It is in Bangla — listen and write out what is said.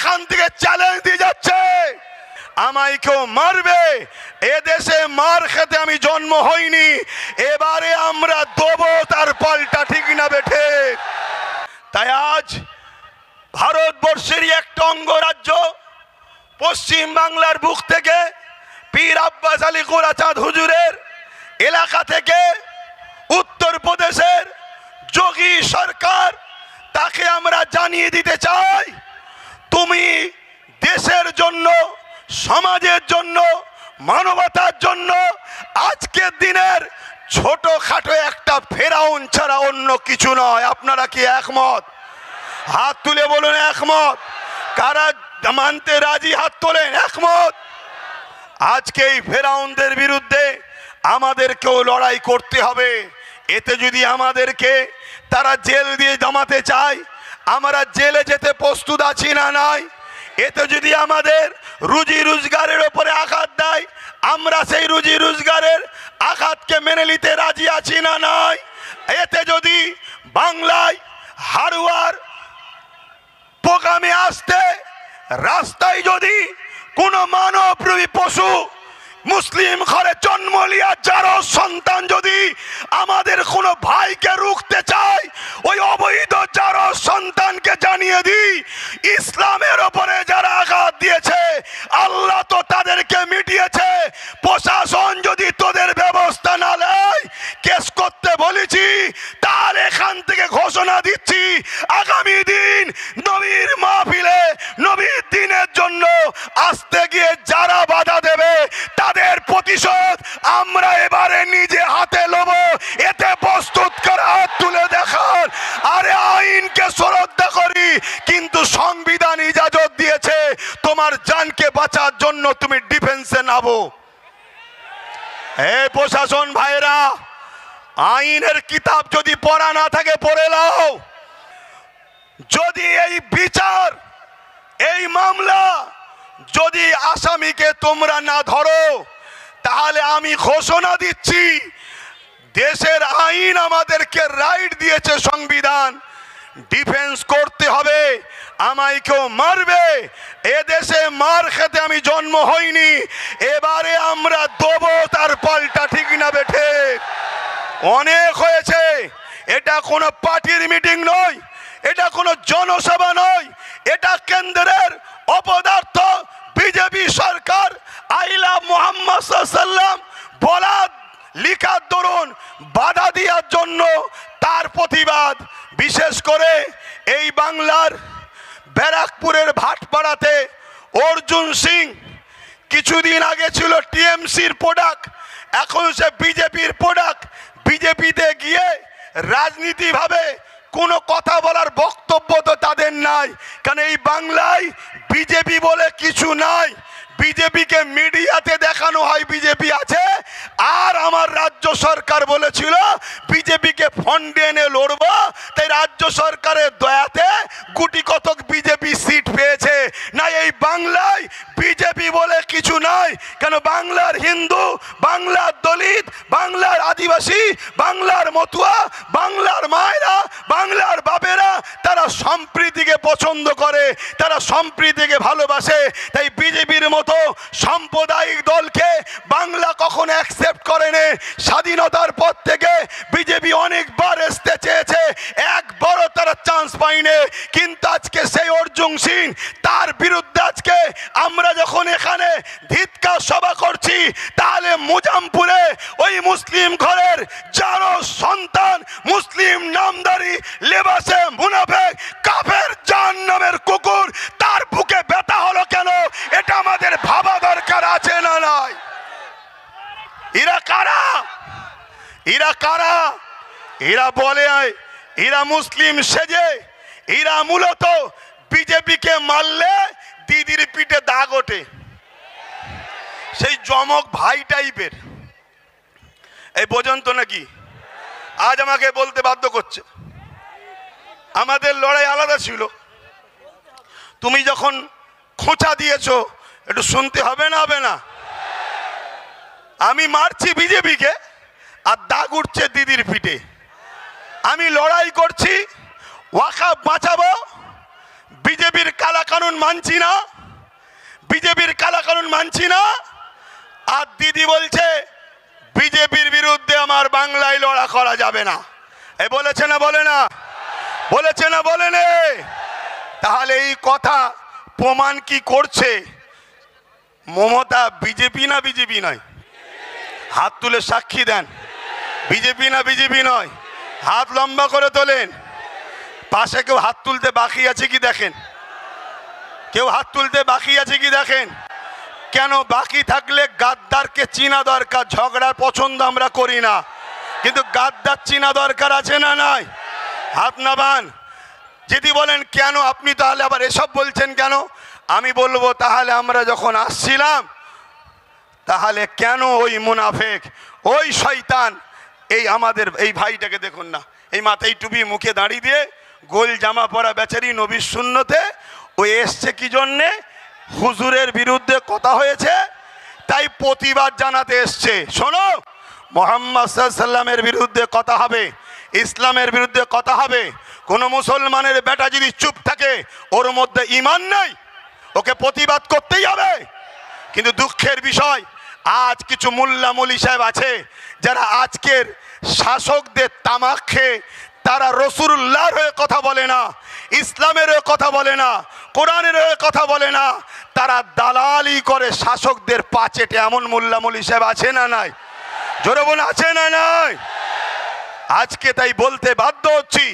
এখান থেকে চ্যালেঞ্জ দিয়ে যাচ্ছে, আমায় কেউ মারবে, এদেশে মার খেতে আমি জন্ম হইনি, এবারে আমরা দেবো তার পাল্টা, ঠিক না বেঠে? তাই আজ ভারতবর্ষের একটা অঙ্গরাজ্য পশ্চিম বাংলার বুক থেকে পীর আব্বাস আলী গোরাচাঁদ হুজুরের এলাকা থেকে উত্তরপ্রদেশের যোগী সরকার, তাকে আমরা জানিয়ে দিতে চাই, তুমি দেশের জন্য, সমাজের জন্য, মানবতার জন্য আজকের দিনের ছোটখাটো একটা ফেরাউন ছাড়া অন্য কিছু নয়। আপনারা কি একমত? হাত তুলে বলুন একমত। কারা মানতে রাজি হাত তোলেন? একমত। আজকে এই ফেরাউনদের বিরুদ্ধে আমাদেরকেও লড়াই করতে হবে। এতে যদি আমাদেরকে তারা জেল দিয়ে জমাতে চায়, আমরা জেলে যেতে প্রস্তুত আছি না নাই? এতে যদি আমাদের রুজি রোজগারের ওপরে আঘাত দেয়, আমরা সেই রুজি রোজগারের আঘাতকে মেনে নিতে রাজি আছি না নাই? এতে যদি বাংলায় হারুয়ার প্রোগ্রামে আসতে রাস্তায় যদি কোনো মানবরূপী পশু মুসলিম ঘরে জন্ম লিয়া যার সন্তান যদি আমাদের কোনো ভাইকে রুখতে চায়, ওই অবৈধ যার সন্তানকে জানিয়ে দিই, ইসলামের ওপরে যারা আঘাত দিয়েছে আল্লাহ তো তাদেরকে মিটিয়েছে। প্রশাসন যদি তোদের ব্যবস্থা না নেয়, কেস করতে বলেছি, তাহলে এখান থেকে ঘোষণা দিচ্ছি, আগামী দিন নবীর মাহফিলে নবীর দিনের জন্য আসতে গিয়ে যারা বাধা দেবে তাদের প্রতিশোধ আমরা এবারে নিজে হাতে নেব। এতে প্রস্তুত করে হাত তুলে দেখান। আরে আইনকে শ্রদ্ধা করি, কিন্তু সংবিধান ইজাজত দিয়েছে তোমার জানকে বাঁচার জন্য তুমি ডিফেন্সে নামো। হে প্রশাসন ভাইরা, আইনের কিতাব যদি পড়া না থাকে পড়ে নাও। যদি এই বিচার, এই মামলা যদি আসামিকে তোমরা না ধরো, তাহলে আমি ঘোষণা দিচ্ছি, দেশের আইন আমাদেরকে রাইট দিয়েছে, সংবিধান, ডিফেন্স করতে হবে। আমায় কেউ মারবে, এদেশে মার খেতে আমি জন্ম হইনি, এবারে আমরা দেবো তার পাল্টা, ঠিক না বেঠে? অনেক হয়েছে। এটা কোনো পার্টির মিটিং নয়, এটা কোনো জনসভা নয়, এটা কেন্দ্রের অপদার্থ বিজেপি সরকার আইলা মোহাম্মদ সাল্লাম বলা লিখার দরুন বাধা দেওয়ার জন্য তার প্রতিবাদ। বিশেষ করে এই বাংলার ব্যারাকপুরের ভাটপাড়াতে অর্জুন সিং কিছুদিন আগে ছিল টিএমসির প্রোডাক্ট, এখন সে বিজেপির প্রোডাক্ট। বিজেপিতে গিয়ে রাজনীতিভাবে কোনো কথা বলার বক্তব্য তো তাদের নাই, কারণ এই বাংলায় বিজেপি বলে কিছু নাই। বিজেপিকে মিডিয়াতে দেখানো হয় বিজেপি আছে, আর আমার রাজ্য সরকার বলেছিল বিজেপিকে ফন্ডে এনে লড়বো, তাই রাজ্য সরকারের দয়াতে গুটি কতক বিজেপি সিট পেয়েছে। না, এই বাংলায় বিজেপি বলে কিছু নাই, কেন বাংলার হিন্দু, বাংলার দলিত, বাংলার আদিবাসী, বাংলার মতুয়া, বাংলার মায়েরা, বাংলার বাপেরা তারা সম্প্রীতিকে পছন্দ করে, তারা সম্প্রীতিকে ভালোবাসে। তাই বিজেপির মতো সাম্প্রদায়িক দলকে বাংলা কখনো অ্যাকসেপ্ট করেনি। স্বাধীনতার পর থেকে বিজেপি অনেকবার আসতে চেয়েছে, একবারও তারা চান্স পায়নি। কিন্তু আজকে সেই অর্জুন সিং, তার বিরুদ্ধে আজকে আমরা যখন এখানে ধিৎকার সভা করছি, তাহলে মুজামপুরে ওই মুসলিম ঘরের যারো সন্তান মুসলিম নামদারি লেবাসে মুনাফেক কাফের জাহান্নামের কুকুর, তার বুকে ব্যথা হলো কেন? এটা আমাদের ভাবা দরকার আছে না নাই? এরা কারা? এরা কারা? এরা বলে এরা মুসলিম সেজে, এরা মূলত বিজেপিকে মারলে দিদির পিঠে দাগ ওঠে, সেই জমক ভাই টাইপের। এই বোঝেন তো নাকি? আজ আমাকে বলতে বাধ্য করছে। আমাদের লড়াই আলাদা ছিল। তুমি যখন খোঁচা দিয়েছো, একটু শুনতে হবে না? হবে না? আমি মারছি বিজেপিকে আর দাগ উঠছে দিদির পিঠে। আমি লড়াই করছি ওয়াকাফ বাঁচাবো, বিজেপি বিজেপির কালা কানুন মানছি না, বিজেপির কালা কানুন মানছি না। আর দিদি বলছে বিজেপির বিরুদ্ধে আমার বাংলায় লড়া করা যাবে না। এ বলেছে না বলে না, বলেছে না বলে নে। তাহলে এই কথা প্রমাণ কি করছে? মমতা বিজেপি না বিজেপি নয়? হাত তুলে সাক্ষী দেন, বিজেপি না বিজেপি নয়? হাত লম্বা করে তোলেন। পাশে কেউ হাত তুলতে বাকি আছে কি দেখেন, কেউ হাত তুলতে বাকি আছে কি দেখেন। কেন বাকি থাকলে গাদ্দারকে চিনা দরকার। ঝগড়ার পছন্দ আমরা করি না, কিন্তু গাদ্দার চিনা দরকার আছে না নাই? হাত নামান। যদি বলেন কেন আপনি তাহলে আবার এসব বলছেন কেন, আমি বলবো তাহলে আমরা যখন আসছিলাম তাহলে কেন ওই মুনাফেক, ওই শয়তান, এই আমাদের এই ভাইটাকে দেখুন না, এই মাথায় টুপি মুখে দাঁড়িয়ে দিয়ে গোল জামা পরা বেচারি নবীর সুন্নতে ও এসছে কি জন্যে? হুজুরের বিরুদ্ধে কথা হয়েছে তাই প্রতিবাদ জানাতে এসছে। শোনো, মুহাম্মদ সাল্লাল্লাহু আলাইহি সাল্লামের বিরুদ্ধে কথা হবে, ইসলামের বিরুদ্ধে কথা হবে। কোন মুসলমানের বেটা যদি চুপ থাকে ওর মধ্যে ঈমান নেই, ওকে প্রতিবাদ করতেই হবে। কিন্তু দুঃখের বিষয় আজ কিছু মোল্লা মৌলী সাহেব আছে যারা আজকের শাসকদের তামাক খেয়ে তারা রাসূলুল্লাহর হয়ে কথা বলে না, ইসলামের হয়ে কথা বলে না, কোরআনের হয়ে কথা বলে না, তারা দালালি করে শাসকদের পা চেটে। এমন মোল্লা মৌলী সাহেব আছে না নাই? জোরে বলে আছে না নাই? আজকে তাই বলতে বাধ্য হচ্ছি।